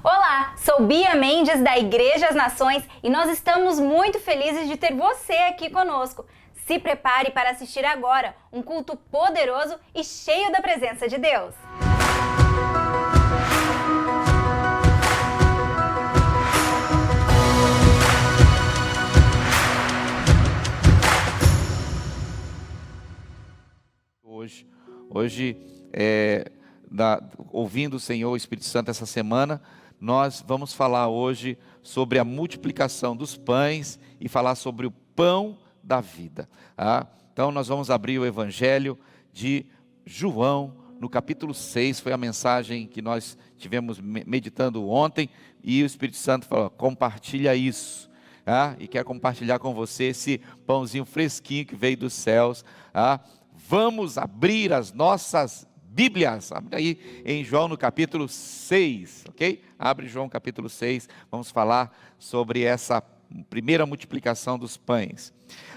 Olá, sou Bia Mendes da Igreja As Nações e nós estamos muito felizes de ter você aqui conosco. Se prepare para assistir agora um culto poderoso e cheio da presença de Deus. Hoje ouvindo o Senhor, o Espírito Santo essa semana, nós vamos falar hoje sobre a multiplicação dos pães e falar sobre o pão da vida. Então nós vamos abrir o Evangelho de João, no capítulo 6, foi a mensagem que nós tivemos meditando ontem, e o Espírito Santo falou: compartilha isso. E quer compartilhar com você esse pãozinho fresquinho que veio dos céus. Vamos abrir as nossas Bíblias, abre aí em João no capítulo 6, ok? Abre João capítulo 6, vamos falar sobre essa primeira multiplicação dos pães.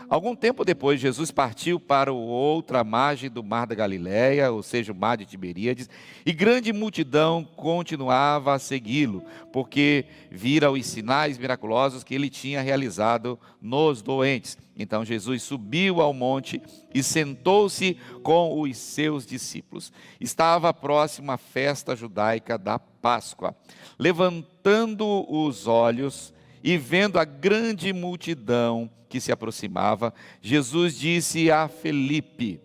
Algum tempo depois, Jesus partiu para outra margem do mar da Galileia, ou seja, o mar de Tiberíades, e grande multidão continuava a segui-lo, porque vira os sinais miraculosos que ele tinha realizado nos doentes. Então Jesus subiu ao monte e sentou-se com os seus discípulos. Estava próxima a festa judaica da Páscoa. Levantando os olhos e vendo a grande multidão que se aproximava, Jesus disse a Felipe: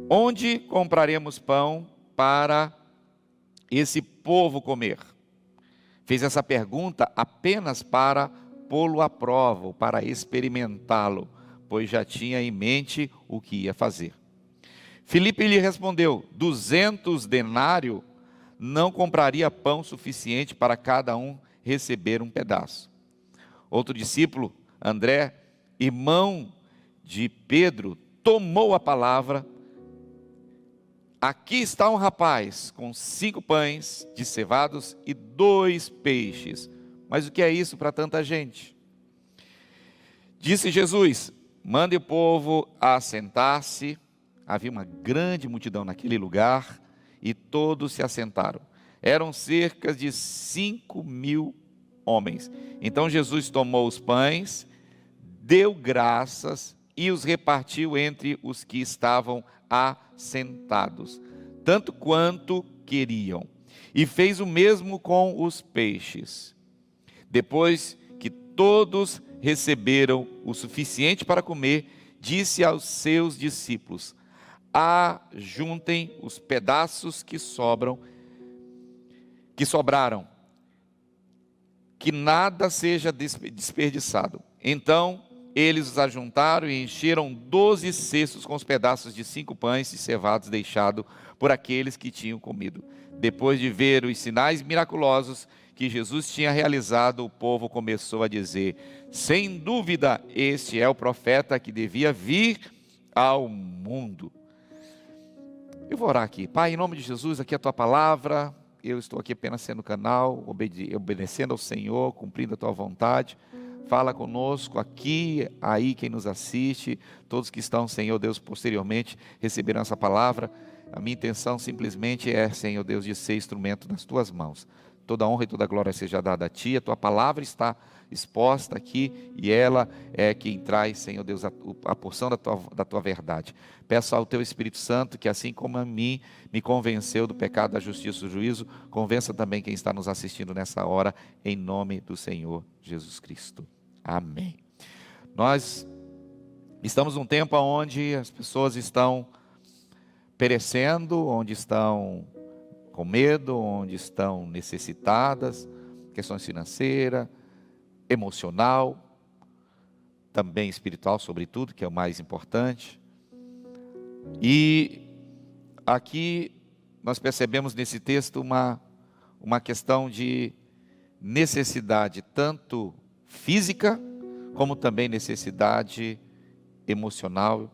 onde compraremos pão para esse povo comer? Fez essa pergunta apenas para pô-lo à prova, para experimentá-lo, pois já tinha em mente o que ia fazer. Felipe lhe respondeu: 200 denários não compraria pão suficiente para cada um receber um pedaço. Outro discípulo, André, irmão de Pedro, tomou a palavra: aqui está um rapaz com 5 pães de cevados e 2 peixes. Mas o que é isso para tanta gente? Disse Jesus: mande o povo assentar-se. Havia uma grande multidão naquele lugar e todos se assentaram. Eram cerca de 5.000 homens. Então Jesus tomou os pães, deu graças e os repartiu entre os que estavam assentados, tanto quanto queriam. E fez o mesmo com os peixes. Depois que todos receberam o suficiente para comer, disse aos seus discípulos: ajuntem os pedaços que sobraram, que nada seja desperdiçado. Então eles os ajuntaram e encheram 12 cestos com os pedaços de 5 pães e cevados deixados por aqueles que tinham comido. Depois de ver os sinais miraculosos que Jesus tinha realizado, o povo começou a dizer: sem dúvida, este é o profeta que devia vir ao mundo. Eu vou orar aqui. Pai, em nome de Jesus, aqui é a tua palavra. Eu estou aqui apenas sendo canal, obedecendo ao Senhor, cumprindo a tua vontade. Fala conosco aqui, aí quem nos assiste, todos que estão, Senhor Deus, posteriormente receberão essa palavra. A minha intenção simplesmente é, Senhor Deus, de ser instrumento nas tuas mãos. Toda honra e toda glória seja dada a ti. A tua palavra está exposta aqui e ela é quem traz, Senhor Deus, a porção da tua verdade. Peço ao teu Espírito Santo que, assim como a mim me convenceu do pecado, da justiça e do juízo, convença também quem está nos assistindo nessa hora, em nome do Senhor Jesus Cristo. Amém. Nós estamos num tempo onde as pessoas estão perecendo, onde estão com medo, onde estão necessitadas, questões financeiras, emocional, também espiritual, sobretudo, que é o mais importante. E aqui nós percebemos nesse texto uma questão de necessidade, tanto física, como também necessidade emocional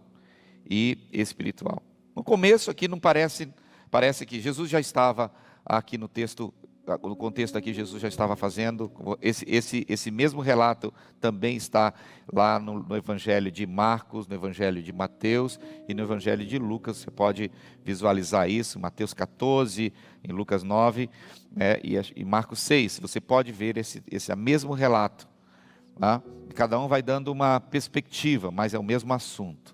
e espiritual. No começo aqui não parece que Jesus já estava aqui no texto no contexto aqui, Jesus já estava fazendo. Esse mesmo relato também está lá no Evangelho de Marcos, no Evangelho de Mateus e no Evangelho de Lucas. Você pode visualizar isso, Mateus 14, em Lucas 9, né, e Marcos 6. Você pode ver esse mesmo relato. Tá? Cada um vai dando uma perspectiva, mas é o mesmo assunto.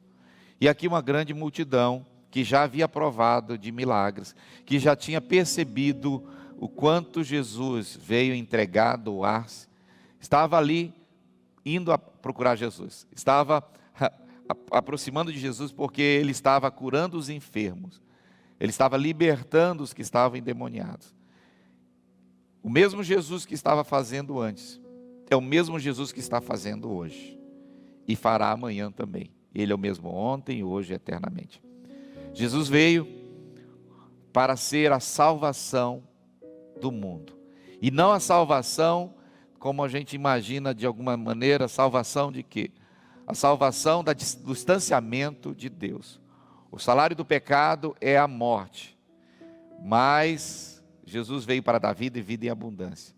E aqui uma grande multidão que já havia provado de milagres, que já tinha percebido o quanto Jesus veio entregar, doar-se, estava ali indo a procurar Jesus, estava aproximando de Jesus porque ele estava curando os enfermos, ele estava libertando os que estavam endemoniados. O mesmo Jesus que estava fazendo antes, é o mesmo Jesus que está fazendo hoje, e fará amanhã também. Ele é o mesmo ontem, hoje e eternamente. Jesus veio para ser a salvação do mundo, e não a salvação como a gente imagina de alguma maneira. Salvação de quê? A salvação do distanciamento de Deus. O salário do pecado é a morte, mas Jesus veio para dar vida e vida em abundância.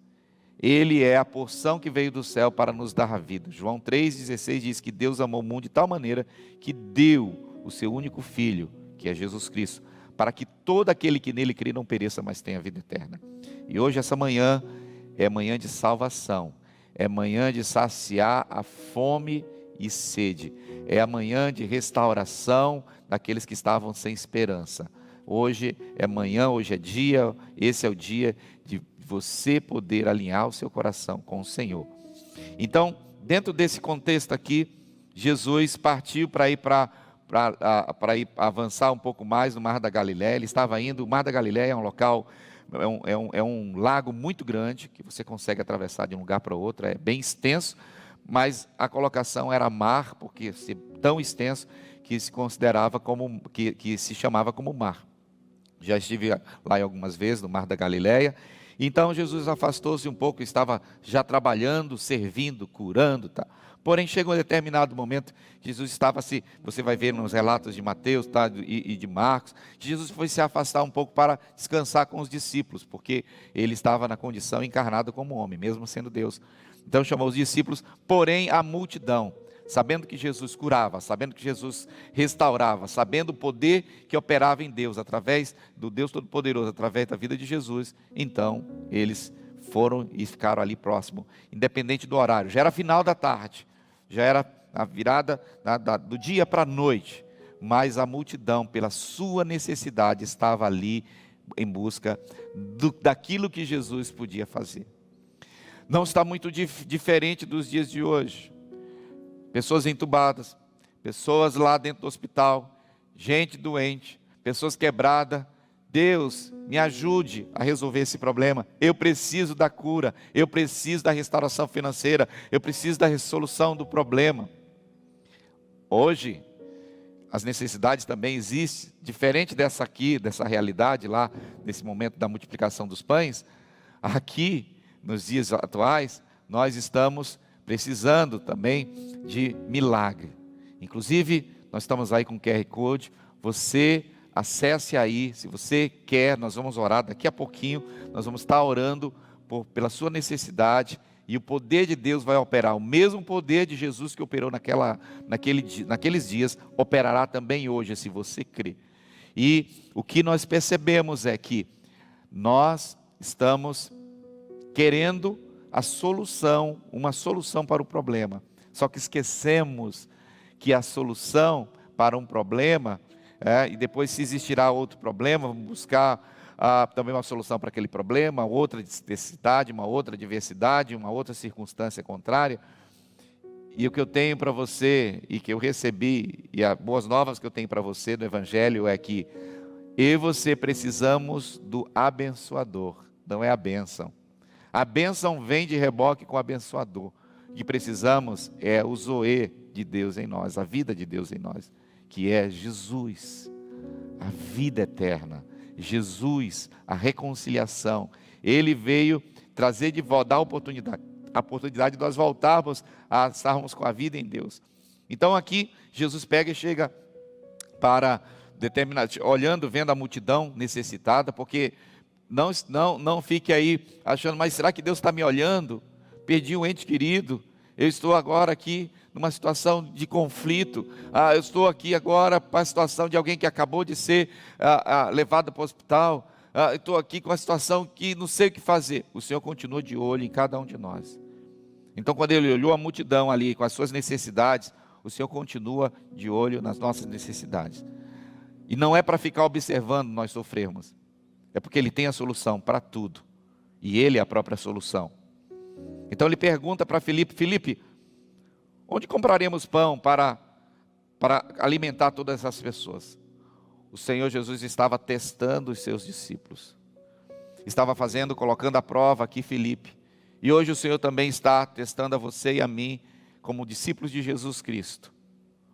Ele é a porção que veio do céu para nos dar a vida. João 3,16 diz que Deus amou o mundo de tal maneira que deu o seu único Filho, que é Jesus Cristo, para que todo aquele que nele crê não pereça, mas tenha vida eterna. E hoje, essa manhã, é manhã de salvação, é manhã de saciar a fome e sede, é a manhã de restauração daqueles que estavam sem esperança. Hoje é manhã, hoje é dia, esse é o dia de você poder alinhar o seu coração com o Senhor. Então, dentro desse contexto aqui, Jesus partiu para ir avançar um pouco mais no Mar da Galileia. Ele estava indo. O Mar da Galileia é um local, é um lago muito grande, que você consegue atravessar de um lugar para outro, é bem extenso, mas a colocação era mar, porque é tão extenso que se considerava como, que se chamava como mar. Já estive lá algumas vezes no Mar da Galileia. Então Jesus afastou-se um pouco, estava já trabalhando, servindo, curando, tá? Porém, chega um determinado momento, Jesus estava você vai ver nos relatos de Mateus, tá, e de Marcos, que Jesus foi se afastar um pouco para descansar com os discípulos, porque ele estava na condição encarnado como homem, mesmo sendo Deus. Então chamou os discípulos, porém a multidão, sabendo que Jesus curava, sabendo que Jesus restaurava, sabendo o poder que operava em Deus, através do Deus Todo-Poderoso, através da vida de Jesus, então eles foram e ficaram ali próximo, independente do horário. Já era final da tarde, já era a virada do dia para a noite, mas a multidão, pela sua necessidade, estava ali em busca daquilo que Jesus podia fazer. Não está muito diferente dos dias de hoje. Pessoas entubadas, pessoas lá dentro do hospital, gente doente, pessoas quebradas. Deus, me ajude a resolver esse problema. Eu preciso da cura, eu preciso da restauração financeira, eu preciso da resolução do problema. Hoje, as necessidades também existem, diferente dessa realidade lá, nesse momento da multiplicação dos pães. Aqui, nos dias atuais, nós estamos precisando também de milagre. Inclusive, nós estamos aí com o QR Code, você acesse aí, se você quer, nós vamos orar daqui a pouquinho, nós vamos estar orando pela sua necessidade, e o poder de Deus vai operar, o mesmo poder de Jesus que operou naqueles dias, operará também hoje, se você crer. E o que nós percebemos é que nós estamos querendo uma solução para o problema, só que esquecemos que a solução para um problema, e depois se existirá outro problema, vamos buscar também uma solução para aquele problema, outra necessidade, uma outra diversidade, uma outra circunstância contrária. E o que eu tenho para você, e que eu recebi, e as boas novas que eu tenho para você do Evangelho é que eu e você precisamos do abençoador, não é a bênção. A bênção vem de reboque com o abençoador. O que precisamos é o zoe de Deus em nós, a vida de Deus em nós, que é Jesus, a vida eterna, Jesus, a reconciliação. Ele veio trazer de volta, dar a oportunidade de nós voltarmos a estarmos com a vida em Deus. Então aqui, Jesus pega e chega para olhando, vendo a multidão necessitada, porque Não fique aí achando, mas será que Deus está me olhando? Perdi um ente querido, eu estou agora aqui numa situação de conflito, eu estou aqui agora para a situação de alguém que acabou de ser levado para o hospital, eu estou aqui com uma situação que não sei o que fazer. O Senhor continua de olho em cada um de nós. Então, quando Ele olhou a multidão ali com as suas necessidades, o Senhor continua de olho nas nossas necessidades. E não é para ficar observando nós sofrermos, é porque Ele tem a solução para tudo, e Ele é a própria solução. Então Ele pergunta para Filipe: Filipe, onde compraremos pão para alimentar todas essas pessoas? O Senhor Jesus estava testando os seus discípulos, estava colocando à prova aqui Filipe, e hoje o Senhor também está testando a você e a mim, como discípulos de Jesus Cristo.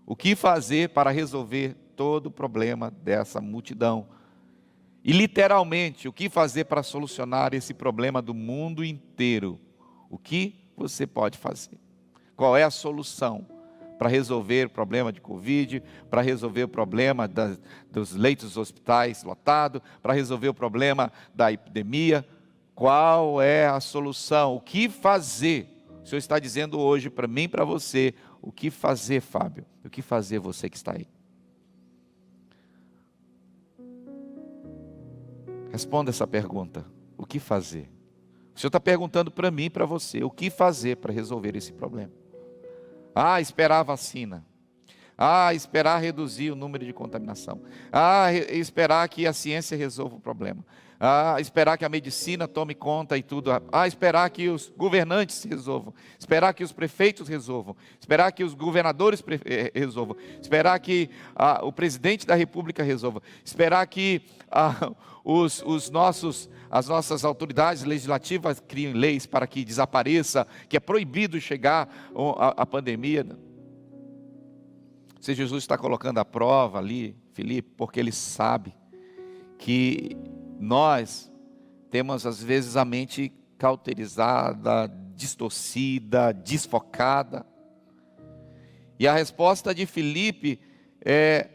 O que fazer para resolver todo o problema dessa multidão? E literalmente, o que fazer para solucionar esse problema do mundo inteiro? O que você pode fazer? Qual é a solução para resolver o problema de Covid, para resolver o problema dos leitos dos hospitais lotados, para resolver o problema da epidemia? Qual é a solução? O que fazer? O Senhor está dizendo hoje para mim e para você, o que fazer, Fábio? O que fazer, você que está aí? Responda essa pergunta: o que fazer? O Senhor está perguntando para mim e para você, o que fazer para resolver esse problema? Esperar a vacina. Esperar reduzir o número de contaminação. Esperar que a ciência resolva o problema. Esperar que a medicina tome conta e tudo. Esperar que os governantes resolvam. Esperar que os prefeitos resolvam. Esperar que os governadores resolvam. Esperar que o presidente da república resolva. Esperar que as nossas autoridades legislativas criem leis para que desapareça, que é proibido chegar a pandemia. Se Jesus está colocando à prova ali, Filipe, porque Ele sabe que nós temos às vezes a mente cauterizada, distorcida, desfocada. E a resposta de Filipe é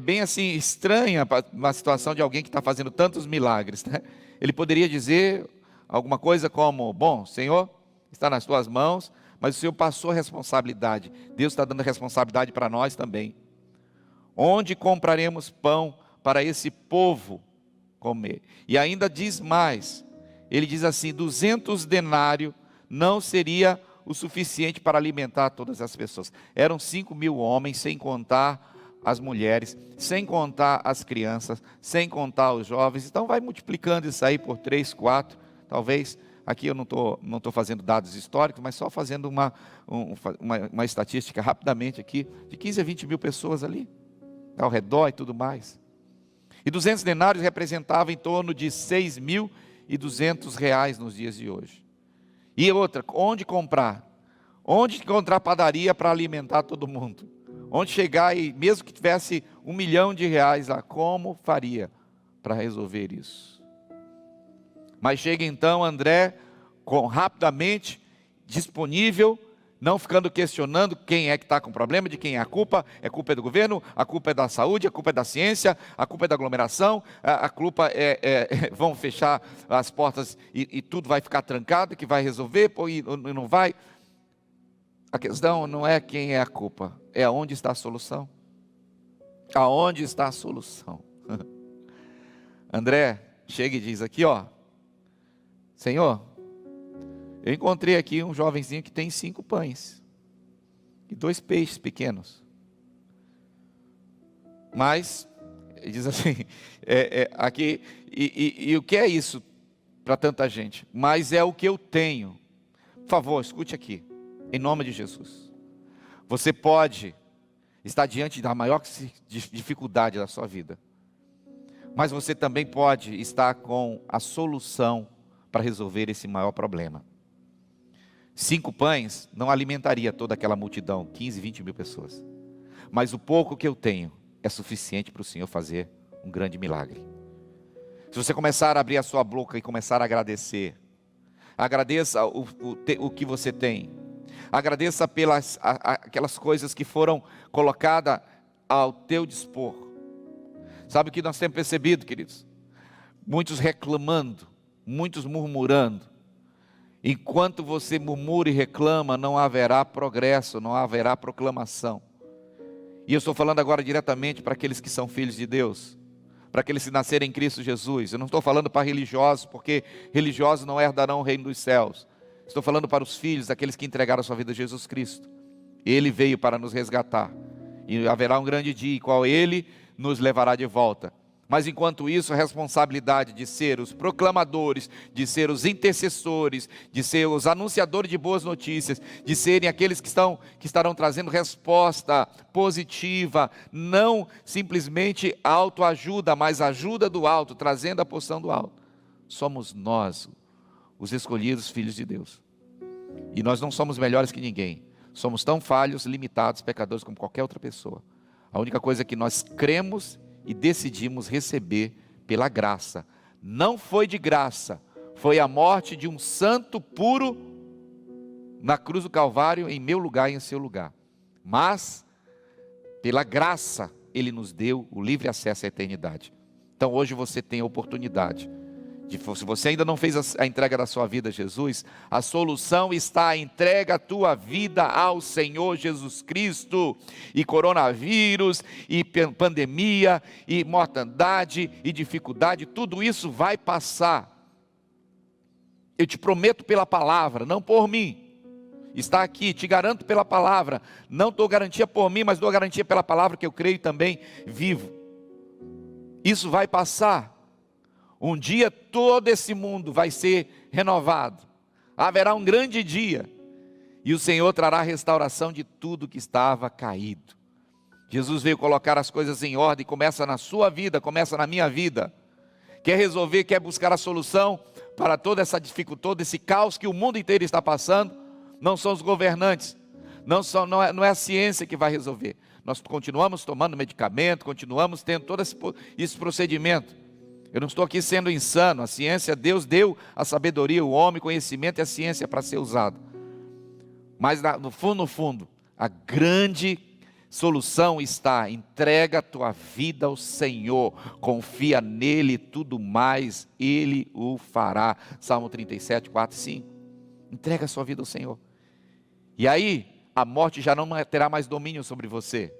bem assim estranha para uma situação de alguém que está fazendo tantos milagres, né? Ele poderia dizer alguma coisa como: bom, Senhor, está nas tuas mãos, mas o Senhor passou a responsabilidade. Deus está dando a responsabilidade para nós também. Onde compraremos pão para esse povo comer? E ainda diz mais, ele diz assim: 200 denários não seria o suficiente para alimentar todas as pessoas. Eram 5.000 homens, sem contar as mulheres, sem contar as crianças, sem contar os jovens. Então vai multiplicando isso aí por 3, 4, talvez. Aqui eu não estou fazendo dados históricos, mas só fazendo uma estatística rapidamente aqui, de 15 a 20 mil pessoas ali, ao redor e tudo mais. E 200 denários representavam em torno de R$6.200 nos dias de hoje. E outra, onde comprar? Onde encontrar padaria para alimentar todo mundo? Onde chegar e mesmo que tivesse R$1 milhão lá, como faria para resolver isso? Mas chega então André, rapidamente, disponível, não ficando questionando quem é que está com problema, de quem é a culpa é do governo, a culpa é da saúde, a culpa é da ciência, a culpa é da aglomeração, a culpa vão fechar as portas e tudo vai ficar trancado, que vai resolver, e não vai. A questão não é quem é a culpa, é aonde está a solução. Aonde está a solução? André chega e diz aqui, Senhor, eu encontrei aqui um jovenzinho que tem 5 pães e 2 peixes pequenos. Mas, ele diz assim, aqui, e o que é isso para tanta gente? Mas é o que eu tenho. Por favor, escute aqui, em nome de Jesus. Você pode estar diante da maior dificuldade da sua vida, mas você também pode estar com a solução para resolver esse maior problema. 5 pães não alimentaria toda aquela multidão, 15, 20 mil pessoas. Mas o pouco que eu tenho é suficiente para o Senhor fazer um grande milagre. Se você começar a abrir a sua boca e começar a agradecer, agradeça o que você tem. Agradeça pelas aquelas coisas que foram colocadas ao teu dispor. Sabe o que nós temos percebido, queridos? muitos reclamando, muitos murmurando. Enquanto você murmura e reclama, não haverá progresso, não haverá proclamação. E eu estou falando agora diretamente para aqueles que são filhos de Deus, para aqueles que nascerem em Cristo Jesus. Eu não estou falando para religiosos, porque religiosos não herdarão o reino dos céus. Estou falando para os filhos, aqueles que entregaram a sua vida a Jesus Cristo. Ele veio para nos resgatar. E haverá um grande dia em qual Ele nos levará de volta. Mas enquanto isso, a responsabilidade de ser os proclamadores, de ser os intercessores, de ser os anunciadores de boas notícias, de serem aqueles que estarão trazendo resposta positiva, não simplesmente autoajuda, mas ajuda do alto, trazendo a porção do alto. Somos nós, os escolhidos filhos de Deus. E nós não somos melhores que ninguém. Somos tão falhos, limitados, pecadores como qualquer outra pessoa. A única coisa é que nós cremos e decidimos receber pela graça. Não foi de graça, foi a morte de um santo puro na cruz do Calvário, em meu lugar e em seu lugar. Mas, pela graça, Ele nos deu o livre acesso à eternidade. Então hoje você tem a oportunidade. Se você ainda não fez a entrega da sua vida a Jesus, a solução está: entrega a tua vida ao Senhor Jesus Cristo. E coronavírus, e pandemia, e mortandade, e dificuldade, tudo isso vai passar. Eu te prometo pela palavra, não por mim. Está aqui, te garanto pela palavra. Não dou garantia por mim, mas dou garantia pela palavra que eu creio também vivo. Isso vai passar. Um dia todo esse mundo vai ser renovado. Haverá um grande dia. E o Senhor trará a restauração de tudo que estava caído. Jesus veio colocar as coisas em ordem. Começa na sua vida, começa na minha vida. Quer resolver, quer buscar a solução para toda essa dificuldade, todo esse caos que o mundo inteiro está passando. Não são os governantes. Não é a ciência que vai resolver. Nós continuamos tomando medicamento, continuamos tendo todo esse procedimento. Eu não estou aqui sendo insano. A ciência, Deus deu a sabedoria, o homem, o conhecimento e a ciência para ser usado. Mas no fundo, a grande solução está: entrega a tua vida ao Senhor, confia nele, tudo mais Ele o fará. Salmo 37, 4 e 5. Entrega a sua vida ao Senhor. E aí, a morte já não terá mais domínio sobre você.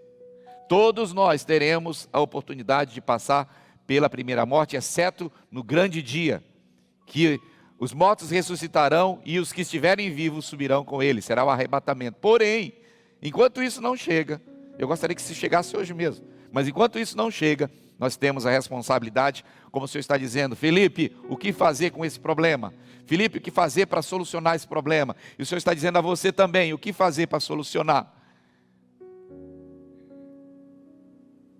Todos nós teremos a oportunidade de passar pela primeira morte, exceto no grande dia, que os mortos ressuscitarão e os que estiverem vivos subirão com ele, será o arrebatamento. Porém, enquanto isso não chega, eu gostaria que se chegasse hoje mesmo, mas enquanto isso não chega, nós temos a responsabilidade, como o Senhor está dizendo: Felipe, o que fazer com esse problema? Felipe, o que fazer para solucionar esse problema? E o Senhor está dizendo a você também: o que fazer para solucionar?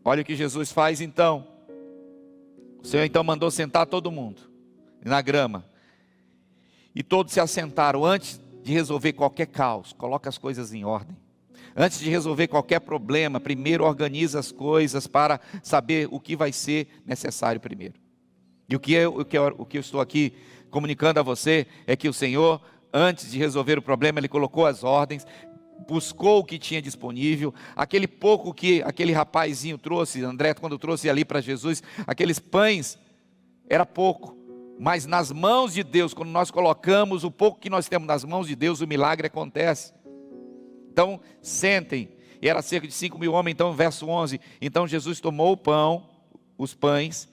Olha o que Jesus faz então. O Senhor então mandou sentar todo mundo na grama. E todos se assentaram. Antes de resolver qualquer caos, coloca as coisas em ordem. Antes de resolver qualquer problema, primeiro organiza as coisas para saber o que vai ser necessário primeiro. E o que eu estou aqui comunicando a você é que o Senhor, antes de resolver o problema, Ele colocou as ordens, buscou o que tinha disponível, aquele pouco que aquele rapazinho trouxe, André, quando trouxe ali para Jesus, aqueles pães, era pouco, mas nas mãos de Deus, quando nós colocamos o pouco que nós temos nas mãos de Deus, o milagre acontece. Então, sentem, e era cerca de 5.000 homens, então verso 11, então Jesus tomou o pão, os pães,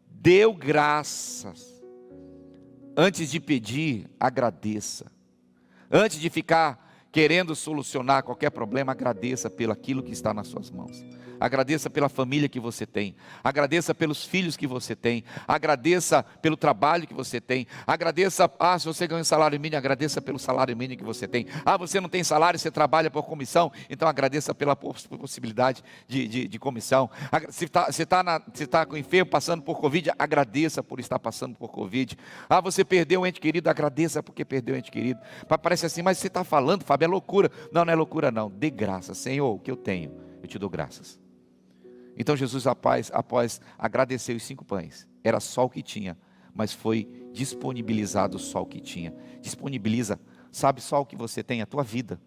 deu graças, antes de pedir, agradeça, antes de ficar querendo solucionar qualquer problema, agradeça pelo aquilo que está nas suas mãos. Agradeça pela família que você tem. Agradeça pelos filhos que você tem. Agradeça pelo trabalho que você tem. Agradeça, se você ganha um salário mínimo, agradeça pelo salário mínimo que você tem. Você não tem salário, você trabalha por comissão, então agradeça pela possibilidade de comissão. Se está com enfermo, passando por Covid, agradeça por estar passando por Covid. Você perdeu um ente querido, agradeça porque perdeu um ente querido. Parece assim, mas você está falando, Fábio, é loucura. Não é loucura não. Dê graça. Senhor, o que eu tenho, eu te dou graças. Então Jesus, após agradecer os 5 pães, era só o que tinha, mas foi disponibilizado só o que tinha. Disponibiliza, sabe, só o que você tem, a tua vida.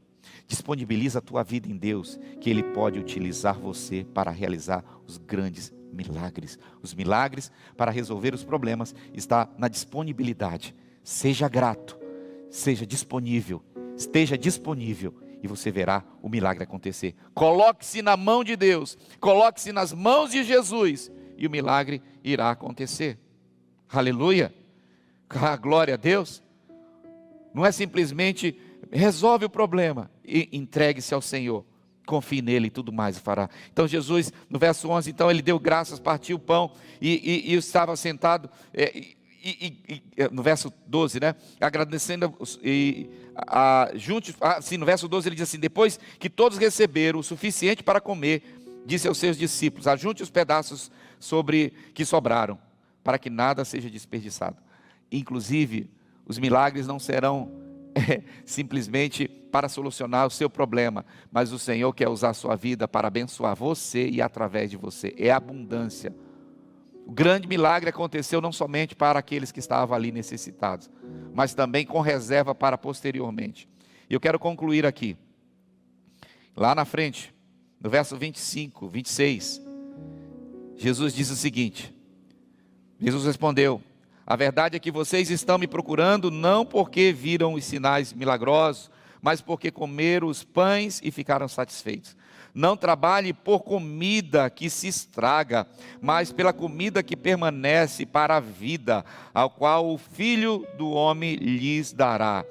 Disponibiliza a tua vida em Deus, que Ele pode utilizar você para realizar os grandes milagres. Os milagres para resolver os problemas está na disponibilidade. Seja grato, seja disponível, esteja disponível e você verá o milagre acontecer. Coloque-se na mão de Deus, coloque-se nas mãos de Jesus e o milagre irá acontecer. Aleluia! Glória a Deus! Não é simplesmente resolve o problema e entregue-se ao Senhor. Confie nele e tudo mais fará. Então Jesus, no verso 11, então ele deu graças, partiu o pão e estava sentado, no verso 12, né? Agradecendo, no verso 12 ele diz assim: depois que todos receberam o suficiente para comer, disse aos seus discípulos: ajunte os pedaços que sobraram, para que nada seja desperdiçado. Inclusive, os milagres não serão simplesmente para solucionar o seu problema, mas o Senhor quer usar a sua vida para abençoar você e através de você. É abundância. O grande milagre aconteceu não somente para aqueles que estavam ali necessitados, mas também com reserva para posteriormente. E eu quero concluir aqui, lá na frente, no verso 25, 26, Jesus diz o seguinte: Jesus respondeu: a verdade é que vocês estão me procurando não porque viram os sinais milagrosos, mas porque comeram os pães e ficaram satisfeitos. Não trabalhe por comida que se estraga, mas pela comida que permanece para a vida, ao qual o Filho do Homem lhes dará.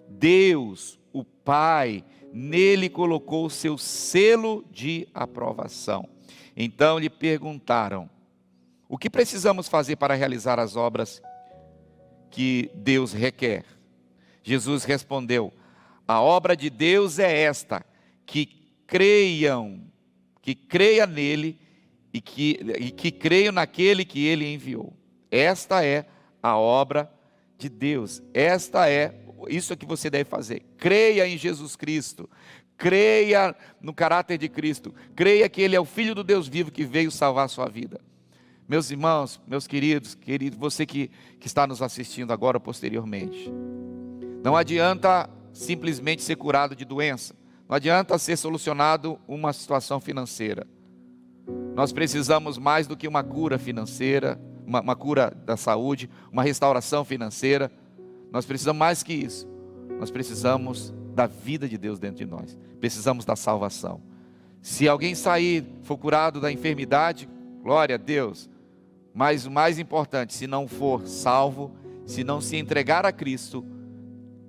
Deus, o Pai, nele colocou o seu selo de aprovação. Então lhe perguntaram: o que precisamos fazer para realizar as obras que Deus requer? Jesus respondeu: a obra de Deus é esta, que creia nele e que creiam naquele que ele enviou. Esta é a obra de Deus. Isso é que você deve fazer. Creia em Jesus Cristo. Creia no caráter de Cristo. Creia que ele é o Filho do Deus vivo que veio salvar a sua vida. Meus irmãos, meus queridos, você que está nos assistindo agora ou posteriormente, não adianta simplesmente ser curado de doença, não adianta ser solucionado uma situação financeira. Nós precisamos mais do que uma cura financeira, uma cura da saúde, uma restauração financeira. Nós precisamos mais que isso. Nós precisamos da vida de Deus dentro de nós. Precisamos da salvação. Se alguém for curado da enfermidade, glória a Deus. Mas o mais importante, se não for salvo, se não se entregar a Cristo,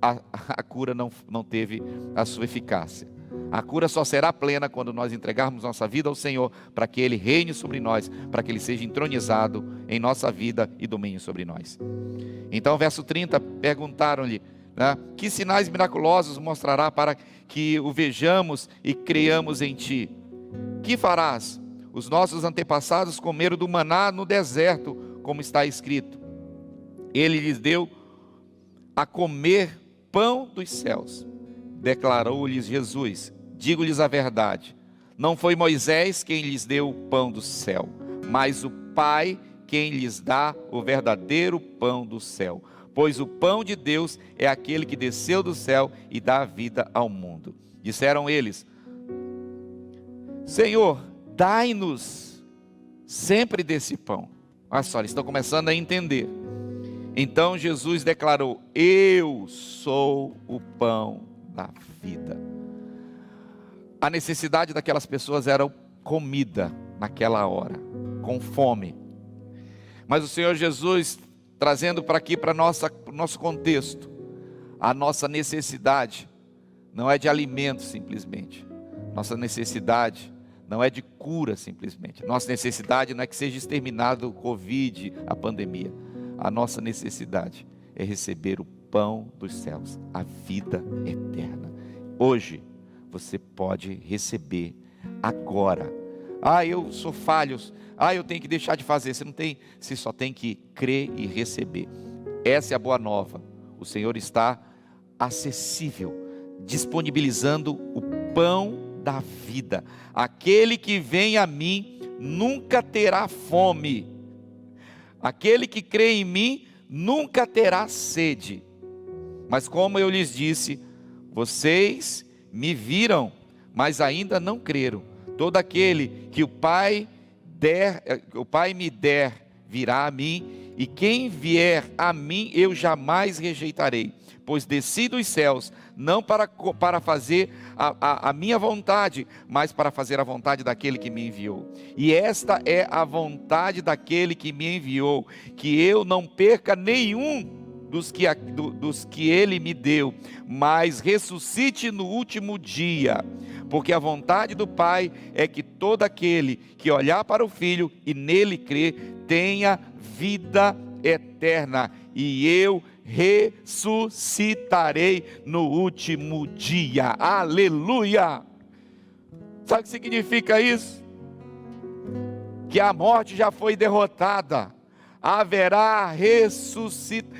a cura não teve a sua eficácia. A cura só será plena quando nós entregarmos nossa vida ao Senhor, para que Ele reine sobre nós, para que Ele seja entronizado em nossa vida e domine sobre nós. Então, verso 30, perguntaram-lhe, né, que sinais miraculosos mostrará para que o vejamos e creiamos em Ti? Que farás? Os nossos antepassados comeram do maná no deserto, como está escrito. Ele lhes deu a comer pão dos céus. Declarou-lhes Jesus: digo-lhes a verdade, não foi Moisés quem lhes deu o pão do céu, mas o Pai quem lhes dá o verdadeiro pão do céu. Pois o pão de Deus é aquele que desceu do céu e dá vida ao mundo. Disseram eles: Senhor, dai-nos sempre desse pão. Olha só, eles estão começando a entender. Então Jesus declarou: eu sou o pão da vida. A necessidade daquelas pessoas era comida naquela hora, com fome. Mas o Senhor Jesus, trazendo para aqui, para o nosso contexto, a nossa necessidade não é de alimento simplesmente. Nossa necessidade não é de cura simplesmente. Nossa necessidade não é que seja exterminado o Covid, a pandemia. A nossa necessidade é receber o pão dos céus, a vida eterna. Hoje, você pode receber agora. Eu sou falho. Eu tenho que deixar de fazer. Você só tem que crer e receber. Essa é a boa nova. O Senhor está acessível, disponibilizando o pão da vida. Aquele que vem a mim nunca terá fome. Aquele que crê em mim nunca terá sede. Mas como eu lhes disse, vocês me viram, mas ainda não creram. Todo aquele que o Pai me der, virá a mim, e quem vier a mim eu jamais rejeitarei, pois desci dos céus, não para fazer a minha vontade, mas para fazer a vontade daquele que me enviou. E esta é a vontade daquele que me enviou, que eu não perca nenhum dos que ele me deu, mas ressuscite no último dia. Porque a vontade do Pai é que todo aquele que olhar para o Filho e nele crer, tenha vida eterna, e eu ressuscitarei no último dia. Aleluia! Sabe o que significa isso? Que a morte já foi derrotada. Haverá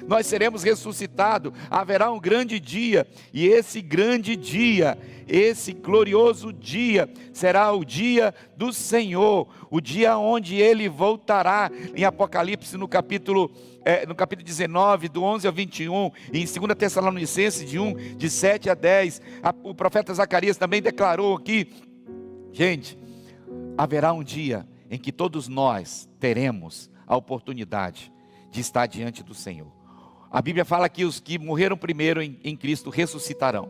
nós seremos ressuscitados, haverá um grande dia, e esse grande dia, esse glorioso dia, será o dia do Senhor, o dia onde Ele voltará. Em Apocalipse, no capítulo 19, do 11 ao 21, e em 2 Tessalonicenses, de 1, de 7 a 10, o profeta Zacarias também declarou aqui, gente, haverá um dia em que todos nós teremos a oportunidade de estar diante do Senhor. A Bíblia fala que os que morreram primeiro em Cristo ressuscitarão,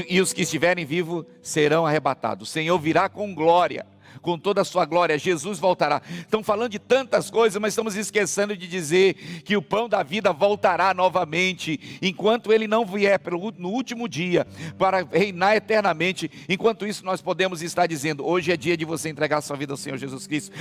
e os que estiverem vivos serão arrebatados. O Senhor virá com glória, com toda a sua glória, Jesus voltará. Estão falando de tantas coisas, mas estamos esquecendo de dizer que o pão da vida voltará novamente, enquanto Ele não vier no último dia, para reinar eternamente. Enquanto isso, nós podemos estar dizendo, hoje é dia de você entregar a sua vida ao Senhor Jesus Cristo.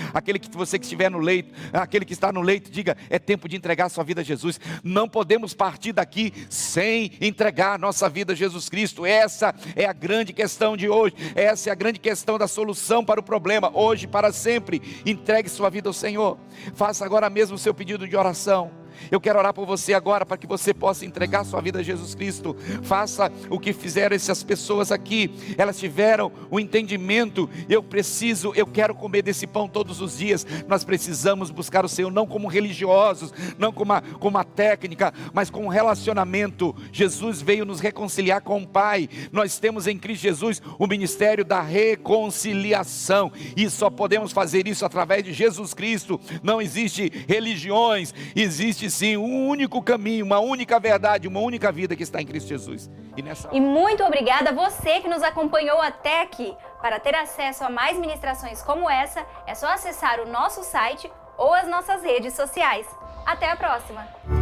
Você que estiver no leito, aquele que está no leito, diga, é tempo de entregar a sua vida a Jesus. Não podemos partir daqui sem entregar a nossa vida a Jesus Cristo. Essa é a grande questão de hoje, essa é a grande questão da solução para o problema, hoje, para sempre. Entregue sua vida ao Senhor. Faça agora mesmo o seu pedido de oração. Eu quero orar por você agora, para que você possa entregar sua vida a Jesus Cristo. Faça o que fizeram essas pessoas aqui. Elas tiveram o entendimento, eu quero comer desse pão todos os dias. Nós precisamos buscar o Senhor, não como religiosos, não como uma técnica, mas com um relacionamento. Jesus veio nos reconciliar com o Pai. Nós temos em Cristo Jesus o ministério da reconciliação, e só podemos fazer isso através de Jesus Cristo. Não existe religiões, existe sim um único caminho, uma única verdade, uma única vida que está em Cristo Jesus. E muito obrigada a você que nos acompanhou até aqui. Para ter acesso a mais ministrações como essa, é só acessar o nosso site ou as nossas redes sociais. Até a próxima!